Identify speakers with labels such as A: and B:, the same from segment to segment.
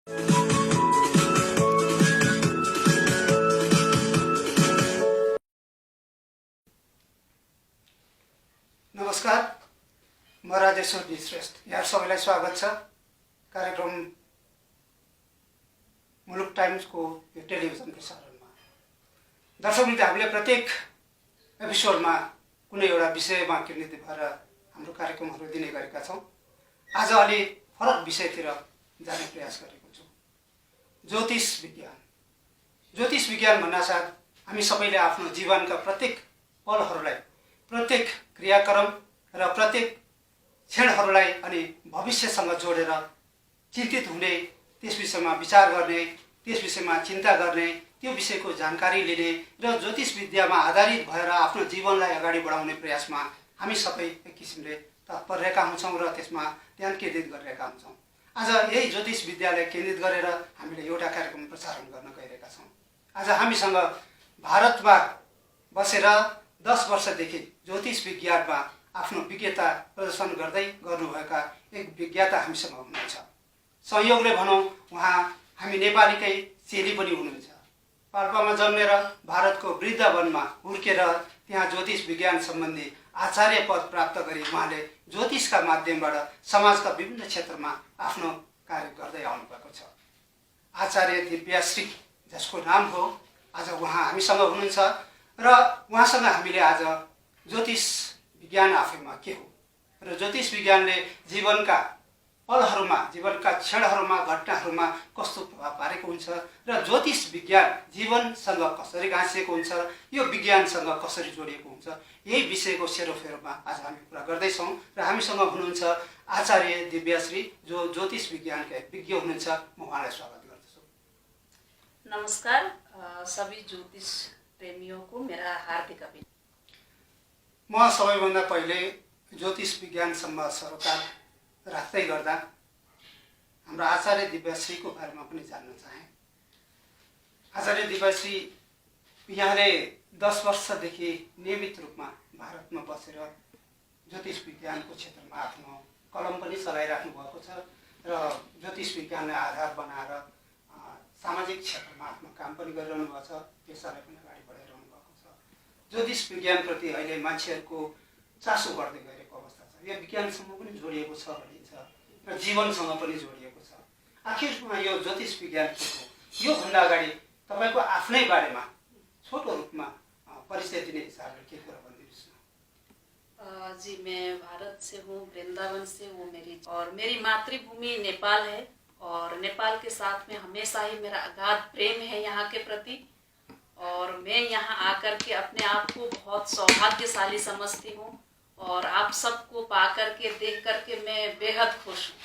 A: नमस्कार, म राजेश्वर डी श्रेष्ठ। यहाँ सबैलाई स्वागत छ कार्यक्रम मुलुक टाइम्सको यो टेलिभिजन प्रसारणमा। दर्शकवृन्द, हामीले प्रत्येक एपिसोडमा कुनै एउटा विषयमा केन्द्रित भएर हाम्रो कार्यक्रमहरू दिने गरेका छौँ। आज अलि फरक विषयतिर जाने प्रयास गरेको छु। ज्योतिष विज्ञान। ज्योतिष विज्ञान भन्नासाथ हामी सबैले आफ्नो जीवनका प्रत्येक पलहरूलाई, प्रत्येक क्रियाक्रम र प्रत्येक क्षणहरूलाई अनि भविष्यसँग जोडेर चिन्तित हुने, त्यस विषयमा विचार गर्ने, त्यस विषयमा चिन्ता गर्ने, त्यो विषयको जानकारी लिने र ज्योतिष विद्यामा आधारित भएर आफ्नो जीवनलाई अगाडि बढाउने प्रयासमा हामी सबै एक किसिमले तत्पर रहेका हुन्छौँ र त्यसमा ध्यान केन्द्रित गरिरहेका हुन्छौँ। आज यही ज्योतिष विद्यालाई केन्द्रित गरेर हामीले एउटा कार्यक्रम प्रसारण गर्न गइरहेका छौँ। आज हामीसँग भारतमा बसेर 10 वर्षदेखि ज्योतिष विज्ञानमा आफ्नो विज्ञता प्रदर्शन गर्दै गर्नुभएका एक विज्ञता हामीसँग हुनुहुन्छ। संयोगले भनौँ, उहाँ हामी नेपालीकै चेली पनि हुनुहुन्छ। पाल्पामा जन्मेर भारतको वृन्दावनमा हुर्केर त्यहाँ ज्योतिष विज्ञान सम्बन्धी आचार्य पद प्राप्त गरी उहाँले ज्योतिषका माध्यमबाट समाजका विभिन्न क्षेत्रमा आफ्नो कार्य गर्दै आउनुभएको छ। आचार्य दिव्याश्री, जसको नाम हो, आज उहाँ हामीसँग हुनुहुन्छ र उहाँसँग हामीले आज ज्योतिष विज्ञान आफैमा के हो र ज्योतिष विज्ञानले जीवनका पलहरूमा, जीवनका क्षणहरूमा, घटनाहरूमा कस्तो प्रभाव पारेको हुन्छ र ज्योतिष विज्ञान जीवनसँग कसरी गाँसिएको हुन्छ, यो विज्ञानसँग कसरी जोडिएको हुन्छ, यही विषयको सेरोफेरोमा आज हामी कुरा गर्दैछौँ। र हामीसँग हुनुहुन्छ आचार्य दिव्याश्री, जो ज्योतिष विज्ञानका विज्ञ हुनुहुन्छ। म उहाँलाई स्वागत गर्दछु।
B: नमस्कार सभी ज्योतिष प्रेमियों को मेरा हार्दिक अभिनंदन।
A: म सबैभन्दा पहिले ज्योतिष विज्ञानसम्म सरोकार राख्दै गर्दा हाम्रो आचार्य दिव्याश्रीको बारेमा पनि जान्न चाहे। आचार्य दिव्याश्री, यहाँले 10 वर्षदेखि नियमित रूपमा भारतमा बसेर ज्योतिष विज्ञानको क्षेत्रमा आफ्नो कलम पनि चलाइराख्नु भएको छ र ज्योतिष विज्ञानलाई आधार बनाएर सामाजिक क्षेत्रमा आफ्नो काम पनि गरिरहनु भएको छ, पेसालाई पनि अगाडि बढाइरहनु भएको छ। ज्योतिष विज्ञानप्रति अहिले मान्छेहरूको चासो बढ्दै गएको अवस्था छ। यो विज्ञानसँग पनि जोडिएको छ भनिन्छ र जीवनसँग पनि जोडिएको छ। आखिरमा यो ज्योतिष विज्ञान के हो? योभन्दा अगाडि तपाईँको आफ्नै बारेमा छोटो रूपमा परिचय दिने हिसाबले के कुरा भनिदिनुहोस् न।
B: जी, मैं भारत से हूँ, वृंदावन से हूँ और मेरी मातृभूमि नेपाल है और नेपाल के साथ में हमेशा ही मेरा अगाध प्रेम है यहाँ के प्रति। और मैं यहाँ आकर के अपने आप को बहुत सौभाग्यशाली समझती हूँ और आप सबको पा करके देख करके मैं बेहद खुश हूँ।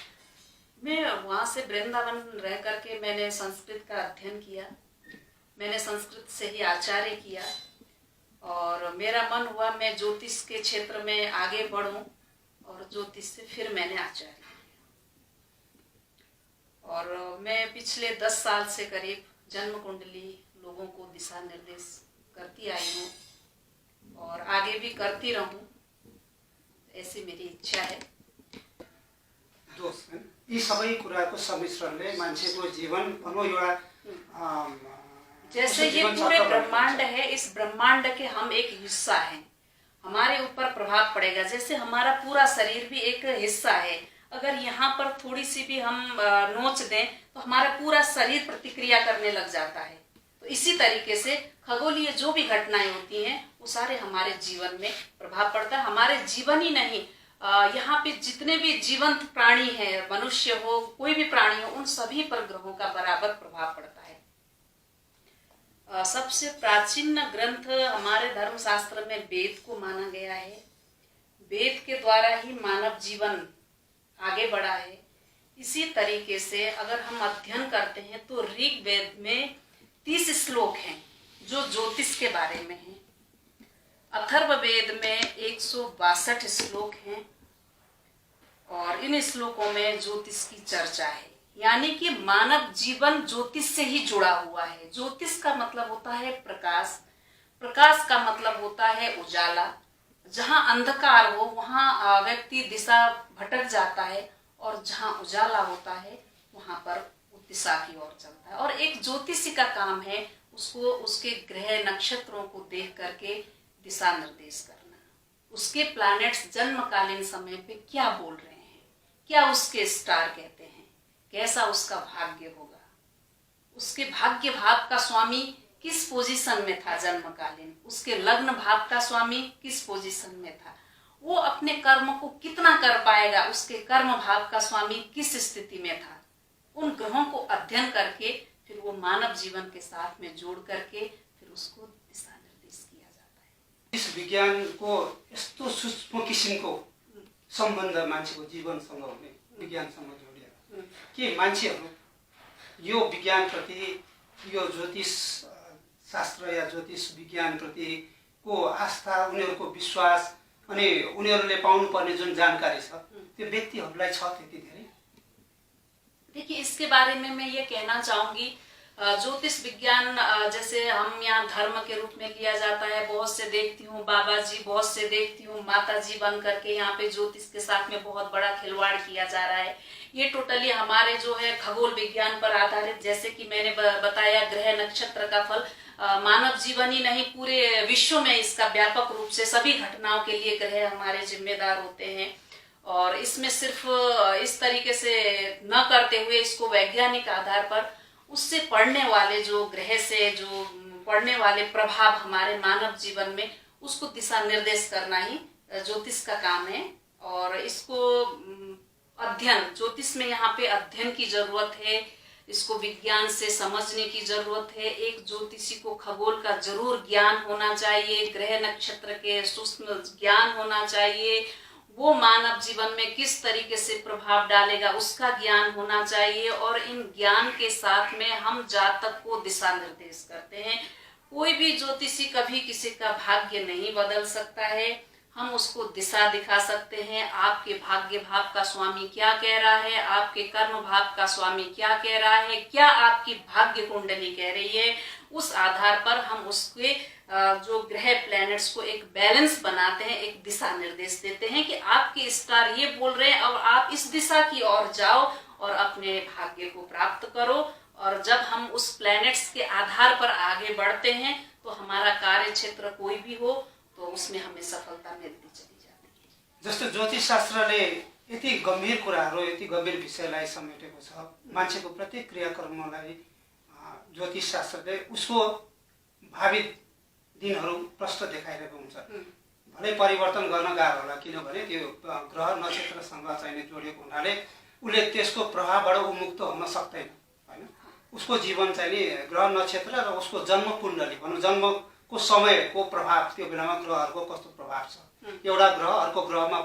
B: मैं वहाँ से वृंदावन रह करके मैंने संस्कृत का अध्ययन किया। मैंने संस्कृत से ही आचार्य किया और मेरा मन हुआ मैं ज्योतिष के क्षेत्र में आगे बढ़ूँ और ज्योतिष से फिर मैंने आचार्य किया। और मैं पिछले 10 साल से करीब जन्म कुंडली लोगों को दिशा निर्देश करती आई हूँ और आगे भी करती रहूँ, ऐसी मेरी इच्छा है।
A: दोस्त, यी सबै कुराको सम्मिश्रणले मान्छेको जीवन भनौँ एउटा
B: जैसे ये पूरे ब्रह्मांड है, इस ब्रह्मांड के हम एक हिस्सा हैं, हमारे ऊपर प्रभाव पड़ेगा। जैसे हमारा पूरा शरीर भी एक हिस्सा है, अगर यहाँ पर थोड़ी सी भी हम नोच दें तो हमारा पूरा शरीर प्रतिक्रिया करने लग जाता है। तो इसी तरीके से खगोलीय जो भी घटनाएं होती हैं वो सारे हमारे जीवन में प्रभाव पड़ता है। हमारे जीवन ही नहीं, यहाँ पे जितने भी जीवंत प्राणी हैं, मनुष्य हो, कोई भी प्राणी हो, उन सभी पर ग्रहों का बराबर प्रभाव पड़ता है। सबसे प्राचीन ग्रंथ हमारे धर्मशास्त्र में वेद को माना गया है। वेद के द्वारा ही मानव जीवन आगे बढ़ा है। इसी तरीके से अगर हम अध्ययन करते हैं तो ऋग्वेद में 30 श्लोक हैं जो ज्योतिष के बारे में हैं। अथर्ववेद में 162 श्लोक हैं और इन श्लोकों में ज्योतिष की चर्चा है। यानी कि मानव जीवन ज्योतिष से ही जुड़ा हुआ है। ज्योतिष का मतलब होता है प्रकाश, प्रकाश का मतलब होता है उजाला। जहाँ अंधकार हो वहाँ व्यक्ति दिशा भटक जाता है और जहाँ उजाला होता है वहाँ पर दिशा की ओर चलता है। और एक ज्योतिषी का काम है उसको उसके ग्रह नक्षत्रों को देख करके दिशा निर्देश करना, उसके प्लैनेट्स जन्मकालीन समय पे क्या बोल रहे हैं, क्या उसके स्टार कहते हैं, कैसा उसका भाग्य होगा, उसके भाग्य भाव का स्वामी किस पोजीशन में था जन्मकालीन, उसके लग्न भाव का स्वामी किस पोजीशन में था, वो अपने कर्म को कितना कर पाएगा, उसके कर्म भाव का स्वामी किस स्थिति में था। उन ग्रहों को अध्ययन करके फिर वो मानव जीवन के साथ में जोड़ करके फिर उसको दिशा निर्देश किया जाता है।
A: इस विज्ञानको यस्तो सूक्ष्म किसिमको सम्बन्ध मान्छेको जीवनसँग हुने, विज्ञानसँग जोडिएर के मान्छेहरू यो विज्ञानप्रति, यो ज्योतिष शास्त्र या ज्योतिष विज्ञानप्रतिको आस्था, उनीहरूको विश्वास अनि उनीहरूले पाउनुपर्ने जुन जानकारी छ त्यो व्यक्तिहरूलाई छ त्यति धेरै?
B: देखिए, इसके बारे में मैं ये कहना चाहूंगी, ज्योतिष विज्ञान जैसे हम यहाँ धर्म के रूप में लिया जाता है, बहुत से देखती हूँ बाबा जी, बहुत से देखती हूँ माता जी बन करके यहाँ पे ज्योतिष के साथ में बहुत बड़ा खिलवाड़ किया जा रहा है। ये टोटली हमारे जो है खगोल विज्ञान पर आधारित, जैसे कि मैंने बताया ग्रह नक्षत्र का फल, मानव जीवन ही नहीं पूरे विश्व में इसका व्यापक रूप से सभी घटनाओं के लिए ग्रह हमारे जिम्मेदार होते हैं। और इसमें सिर्फ इस तरीके से न करते हुए इसको वैज्ञानिक आधार पर उससे पढ़ने वाले जो ग्रह से जो पढ़ने वाले प्रभाव हमारे मानव जीवन में, उसको दिशा निर्देश करना ही ज्योतिष का काम है। और इसको अध्ययन, ज्योतिष में यहाँ पे अध्ययन की जरूरत है, इसको विज्ञान से समझने की जरूरत है। एक ज्योतिषी को खगोल का जरूर ज्ञान होना चाहिए, ग्रह नक्षत्र के सूक्ष्म ज्ञान होना चाहिए, वो मानव जीवन में किस तरीके से प्रभाव डालेगा उसका ज्ञान होना चाहिए। और इन ज्ञान के साथ में हम जातक को दिशा निर्देश करते हैं। कोई भी ज्योतिषी कभी किसी का भाग्य नहीं बदल सकता है, हम उसको दिशा दिखा सकते हैं। आपके भाग्य भाव का स्वामी क्या कह रहा है, आपके कर्म भाव का स्वामी क्या कह रहा है, क्या आपकी भाग्य कुंडली कह रही है, उस आधार पर हम उसके जो ग्रह प्लैनेट्स को एक बैलेंस बनाते हैं, एक दिशा निर्देश देते हैं कि आपके स्टार ये बोल रहे हैं और आप इस दिशा की ओर जाओ और अपने भाग्य को प्राप्त करो। और जब हम उस प्लैनेट्स के आधार पर आगे बढ़ते हैं तो हमारा कार्य क्षेत्र कोई भी हो तो उसमें हमें सफलता मिलती चली जाती है।
A: जस्तो ज्योतिष शास्त्रले यति गम्भीर कुराहरू, यति गम्भीर विषयलाई समेटेको छ, मान्छेको प्रत्येक क्रियाकर्मलाई ज्योतिष शास्त्रले उसको भावी दिनहरू प्रष्ट देखाइरहेको हुन्छ। भलै परिवर्तन गर्न गाह्रो होला, किनभने त्यो ग्रह नक्षत्रसँग चाहिँ जोडिएको हुनाले उसले त्यसको प्रभावबाट मुक्त हुन सक्दैन हैन। उसको जीवन चाहिँ नि ग्रह नक्षत्र र उसको जन्म कुण्डली भनौँ, जन्मको समयको प्रभाव, त्यो बेलामा ग्रहहरूको कस्तो प्रभाव छ, एउटा ग्रह अर्को ग्रहमा